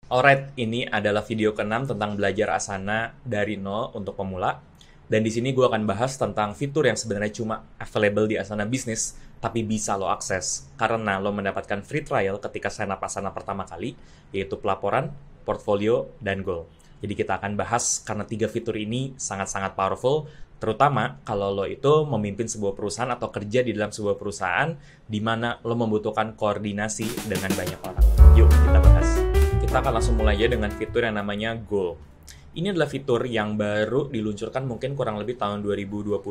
Alright, ini adalah video ke-6 tentang belajar Asana dari nol untuk pemula. Dan di sini gue akan bahas tentang fitur yang sebenarnya cuma available di Asana Business, tapi bisa lo akses karena lo mendapatkan free trial ketika sign up Asana pertama kali, yaitu pelaporan, portfolio, dan goal. Jadi kita akan bahas karena 3 fitur ini sangat-sangat powerful, terutama kalau lo itu memimpin sebuah perusahaan atau kerja di dalam sebuah perusahaan di mana lo membutuhkan koordinasi dengan banyak orang. Yuk, kita bahas. Kita akan langsung mulai aja dengan fitur yang namanya Goal. Ini adalah fitur yang baru diluncurkan mungkin kurang lebih tahun 2020.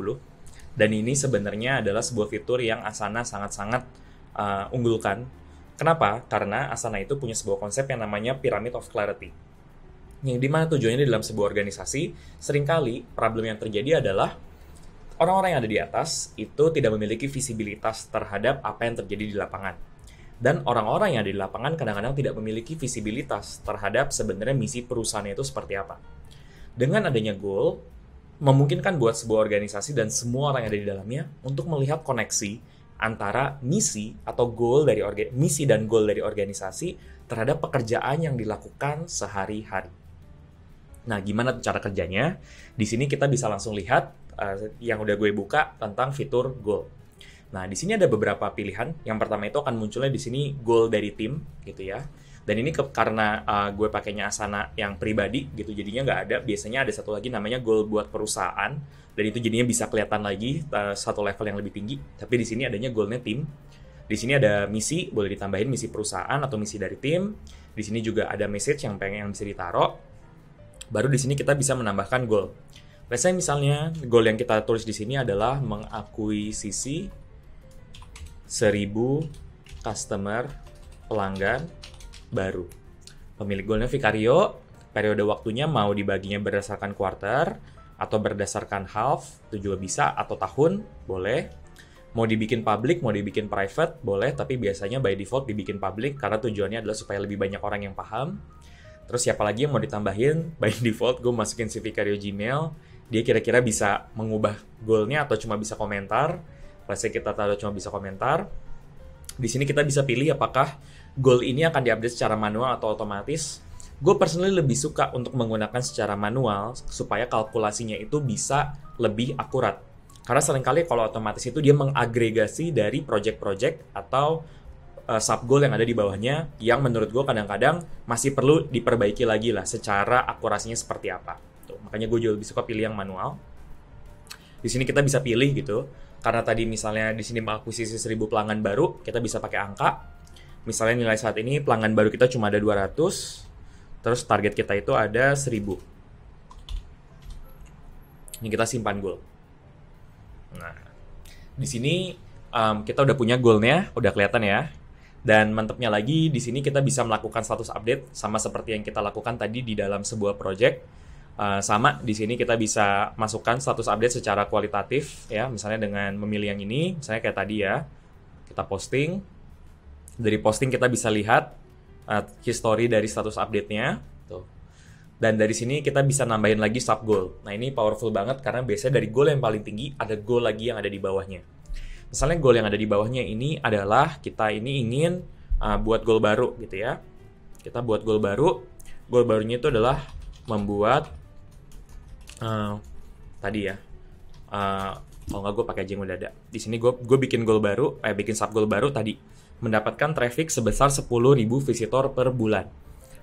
Dan ini sebenarnya adalah sebuah fitur yang Asana sangat-sangat unggulkan. Kenapa? Karena Asana itu punya sebuah konsep yang namanya Pyramid of Clarity. Yang dimana tujuannya di dalam sebuah organisasi, seringkali problem yang terjadi adalah orang-orang yang ada di atas itu tidak memiliki visibilitas terhadap apa yang terjadi di lapangan. Dan orang-orang yang ada di lapangan kadang-kadang tidak memiliki visibilitas terhadap sebenarnya misi perusahaannya itu seperti apa. Dengan adanya goal, memungkinkan buat sebuah organisasi dan semua orang yang ada di dalamnya untuk melihat koneksi antara misi atau goal dari misi dan goal dari organisasi terhadap pekerjaan yang dilakukan sehari-hari. Nah, gimana cara kerjanya? Di sini kita bisa langsung lihat yang udah gue buka tentang fitur goal. Nah, di sini ada beberapa pilihan. Yang pertama itu akan munculnya di sini goal dari tim, gitu ya. Dan ini karena gue pakainya Asana yang pribadi, gitu, jadinya nggak ada. Biasanya ada satu lagi namanya goal buat perusahaan, dan itu jadinya bisa kelihatan lagi satu level yang lebih tinggi. Tapi di sini adanya goalnya tim. Di sini ada misi, boleh ditambahin misi perusahaan atau misi dari tim. Di sini juga ada message yang pengen yang bisa ditaruh. Baru di sini kita bisa menambahkan goal. Misalnya goal yang kita tulis di sini adalah mengakuisisi 1000 customer pelanggan baru. Pemilik goalnya Vicario, periode waktunya mau dibaginya berdasarkan quarter atau berdasarkan half, itu juga bisa, atau tahun, boleh. Mau dibikin public, mau dibikin private, boleh, tapi biasanya by default dibikin public karena tujuannya adalah supaya lebih banyak orang yang paham. Terus siapa lagi yang mau ditambahin? By default gue masukin si Vicario Gmail, dia kira-kira bisa mengubah goalnya atau cuma bisa komentar. Let's say kita taruh cuma bisa komentar. Di sini kita bisa pilih apakah goal ini akan diupdate secara manual atau otomatis. Gue personally lebih suka untuk menggunakan secara manual supaya kalkulasinya itu bisa lebih akurat. Karena seringkali kalau otomatis itu dia mengagregasi dari project-project atau sub goal yang ada di bawahnya yang menurut gue kadang-kadang masih perlu diperbaiki lagi lah secara akurasinya seperti apa. Tuh, makanya gue juga lebih suka pilih yang manual. Di sini kita bisa pilih gitu. Karena tadi misalnya di sini mengakuisisi 1000 pelanggan baru, kita bisa pakai angka. Misalnya nilai saat ini pelanggan baru kita cuma ada 200, terus target kita itu ada 1000. Ini kita simpan goal. Nah, di sini kita udah punya goalnya, udah kelihatan ya. Dan mantepnya lagi, di sini kita bisa melakukan status update sama seperti yang kita lakukan tadi di dalam sebuah project. Sama di sini kita bisa masukkan status update secara kualitatif ya, misalnya dengan memilih yang ini, misalnya kayak tadi ya, kita posting. Dari posting kita bisa lihat history dari status update-nya tuh. Dan dari sini kita bisa nambahin lagi sub goal. Nah, ini powerful banget karena biasanya dari goal yang paling tinggi ada goal lagi yang ada di bawahnya. Misalnya goal yang ada di bawahnya ini adalah kita ini ingin buat goal baru gitu ya. Kita buat goal baru. Goal barunya itu adalah membuat tadi ya, kalau nggak gue pakai aja yang udah ada. Di sini gue bikin goal baru, bikin sub goal baru tadi, mendapatkan traffic sebesar 10.000 visitor per bulan.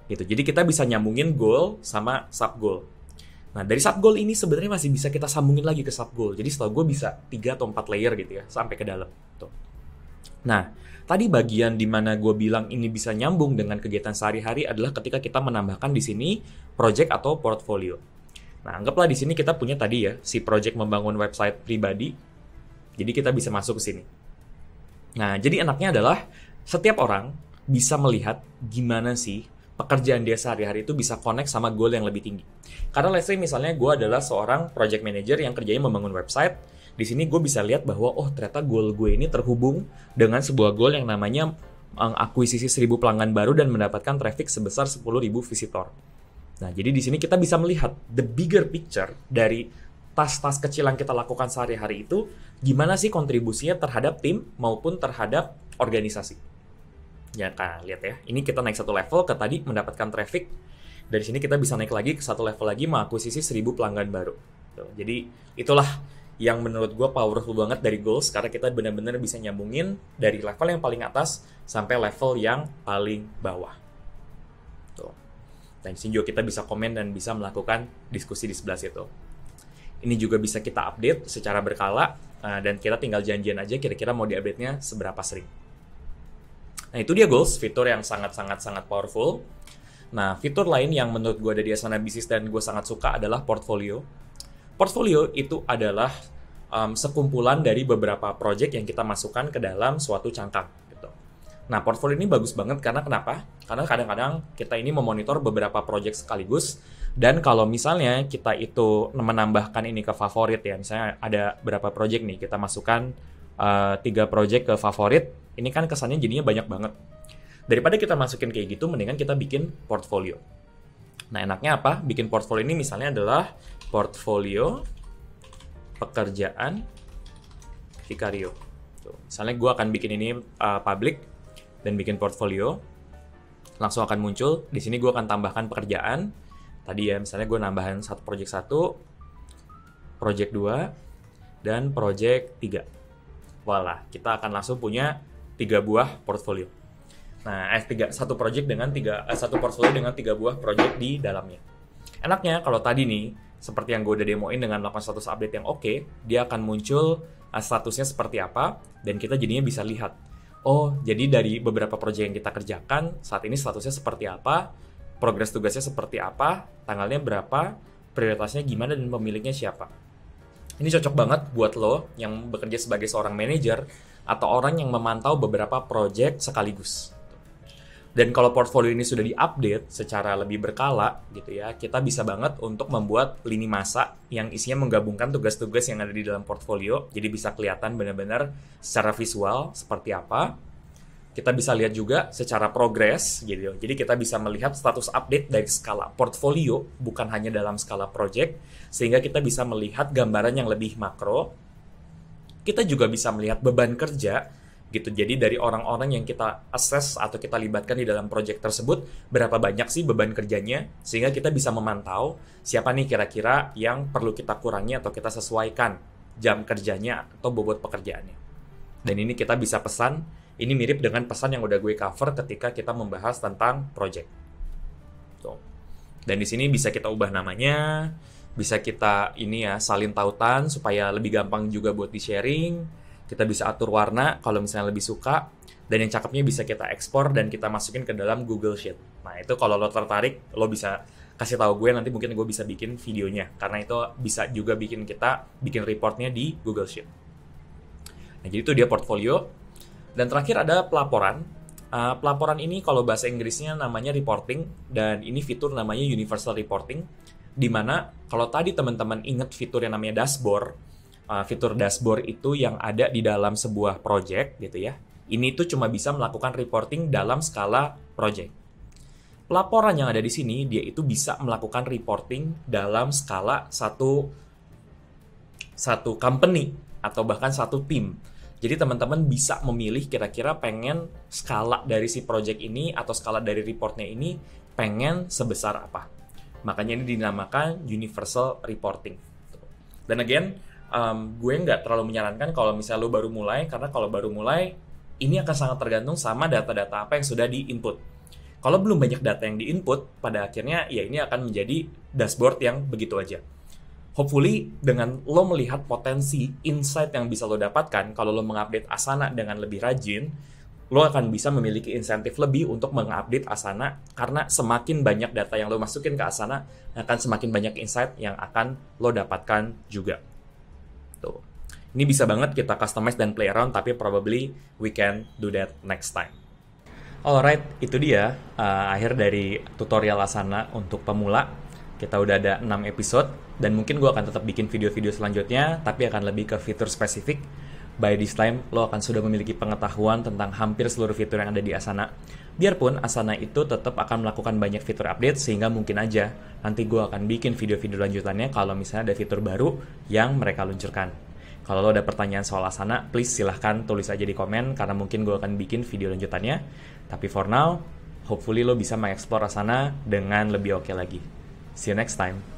Gitu. Jadi kita bisa nyambungin goal sama sub goal. Nah, dari sub goal ini sebenarnya masih bisa kita sambungin lagi ke sub goal. Jadi setelah gue bisa 3 atau 4 layer gitu ya, sampai ke dalam. Tuh. Nah, tadi bagian di mana gue bilang ini bisa nyambung dengan kegiatan sehari-hari adalah ketika kita menambahkan di sini project atau portfolio. Nah, anggaplah di sini kita punya tadi ya, si project membangun website pribadi. Jadi kita bisa masuk ke sini. Nah, jadi enaknya adalah setiap orang bisa melihat gimana sih pekerjaan dia sehari-hari itu bisa connect sama goal yang lebih tinggi. Karena let's say misalnya gue adalah seorang project manager yang kerjanya membangun website. Di sini gue bisa lihat bahwa oh ternyata goal gue ini terhubung dengan sebuah goal yang namanya mengakuisisi 1000 pelanggan baru dan mendapatkan traffic sebesar 10.000 visitor. Nah, jadi di sini kita bisa melihat the bigger picture dari tas-tas kecil yang kita lakukan sehari-hari itu, gimana sih kontribusinya terhadap tim maupun terhadap organisasi. Ya kan, lihat ya. Ini kita naik satu level ke tadi mendapatkan traffic. Dari sini kita bisa naik lagi ke satu level lagi mengakuisisi 1000 pelanggan baru. Tuh, jadi itulah yang menurut gue powerful banget dari goals, karena kita benar-benar bisa nyambungin dari level yang paling atas sampai level yang paling bawah. Tuh. Dan di sini juga kita bisa komen dan bisa melakukan diskusi di sebelah situ. Ini juga bisa kita update secara berkala, dan kita tinggal janjian aja kira-kira mau di-update-nya seberapa sering. Nah, itu dia goals, fitur yang sangat powerful. Nah, fitur lain yang menurut gue ada di Asana Business dan gue sangat suka adalah portfolio. Portfolio itu adalah sekumpulan dari beberapa project yang kita masukkan ke dalam suatu cangkang. Gitu. Nah, portfolio ini bagus banget karena kenapa? Karena kadang-kadang kita ini memonitor beberapa project sekaligus, dan kalau misalnya kita itu menambahkan ini ke favorit ya, misalnya ada berapa project nih, kita masukkan 3 project ke favorit, ini kan kesannya jadinya banyak banget. Daripada kita masukin kayak gitu, mendingan kita bikin portfolio. Nah, enaknya apa? Bikin portfolio ini misalnya adalah portfolio pekerjaan Vicario. Tuh, misalnya gue akan bikin ini public dan bikin portfolio. Langsung akan muncul. Di sini gue akan tambahkan pekerjaan. Tadi ya, misalnya gue nambahin project 1, project 2, dan project 3. Voila, kita akan langsung punya 3 buah portfolio. Nah, satu portfolio dengan 3 buah project di dalamnya. Enaknya kalau tadi nih, seperti yang gue udah demoin dengan melakukan status update yang oke, dia akan muncul statusnya seperti apa, dan kita jadinya bisa lihat. Oh, jadi dari beberapa project yang kita kerjakan, saat ini statusnya seperti apa, progres tugasnya seperti apa, tanggalnya berapa, prioritasnya gimana, dan pemiliknya siapa. Ini cocok banget buat lo yang bekerja sebagai seorang manajer atau orang yang memantau beberapa project sekaligus. Dan kalau portfolio ini sudah diupdate secara lebih berkala gitu ya, kita bisa banget untuk membuat lini masa yang isinya menggabungkan tugas-tugas yang ada di dalam portfolio, jadi bisa kelihatan benar-benar secara visual seperti apa. Kita bisa lihat juga secara progres gitu. Jadi kita bisa melihat status update dari skala portfolio, bukan hanya dalam skala project, sehingga kita bisa melihat gambaran yang lebih makro. Kita juga bisa melihat beban kerja gitu. Jadi dari orang-orang yang kita assess atau kita libatkan di dalam project tersebut, berapa banyak sih beban kerjanya, sehingga kita bisa memantau siapa nih kira-kira yang perlu kita kurangi atau kita sesuaikan jam kerjanya atau bobot pekerjaannya. Dan ini kita bisa pesan, ini mirip dengan pesan yang udah gue cover ketika kita membahas tentang project. Tuh. Dan di sini bisa kita ubah namanya, bisa kita ini ya salin tautan supaya lebih gampang juga buat di-sharing. Kita bisa atur warna kalau misalnya lebih suka, dan yang cakepnya bisa kita ekspor dan kita masukin ke dalam Google Sheet. Nah, itu kalau lo tertarik, lo bisa kasih tahu gue, nanti mungkin gue bisa bikin videonya, karena itu bisa juga bikin reportnya di Google Sheet. Nah, jadi itu dia portfolio. Dan terakhir ada pelaporan. Pelaporan ini kalau bahasa Inggrisnya namanya reporting, dan ini fitur namanya universal reporting, di mana kalau tadi teman-teman ingat fitur yang namanya dashboard, fitur dashboard itu yang ada di dalam sebuah project gitu ya. Ini tuh cuma bisa melakukan reporting dalam skala project. Pelaporan yang ada di sini, dia itu bisa melakukan reporting dalam skala satu company atau bahkan satu tim. Jadi teman-teman bisa memilih kira-kira pengen skala dari si project ini atau skala dari reportnya ini pengen sebesar apa. Makanya ini dinamakan universal reporting. Dan again, gue nggak terlalu menyarankan kalau misalnya lo baru mulai, karena kalau baru mulai, ini akan sangat tergantung sama data-data apa yang sudah di-input. Kalau belum banyak data yang di-input, pada akhirnya ya ini akan menjadi dashboard yang begitu aja. Hopefully, dengan lo melihat potensi insight yang bisa lo dapatkan, kalau lo mengupdate Asana dengan lebih rajin, lo akan bisa memiliki insentif lebih untuk mengupdate Asana, karena semakin banyak data yang lo masukin ke Asana, akan semakin banyak insight yang akan lo dapatkan juga. Tuh. Ini bisa banget kita customize dan play around, tapi probably we can do that next time. Alright, itu dia akhir dari tutorial Asana untuk pemula. Kita udah ada 6 episode, dan mungkin gue akan tetap bikin video-video selanjutnya, tapi akan lebih ke fitur spesifik. By this time, lo akan sudah memiliki pengetahuan tentang hampir seluruh fitur yang ada di Asana. Biarpun Asana itu tetap akan melakukan banyak fitur update, sehingga mungkin aja nanti gue akan bikin video-video lanjutannya kalau misalnya ada fitur baru yang mereka luncurkan. Kalau lo ada pertanyaan soal Asana, please silahkan tulis aja di komen, karena mungkin gue akan bikin video lanjutannya. Tapi for now, hopefully lo bisa mengeksplor Asana dengan lebih oke lagi. See you next time.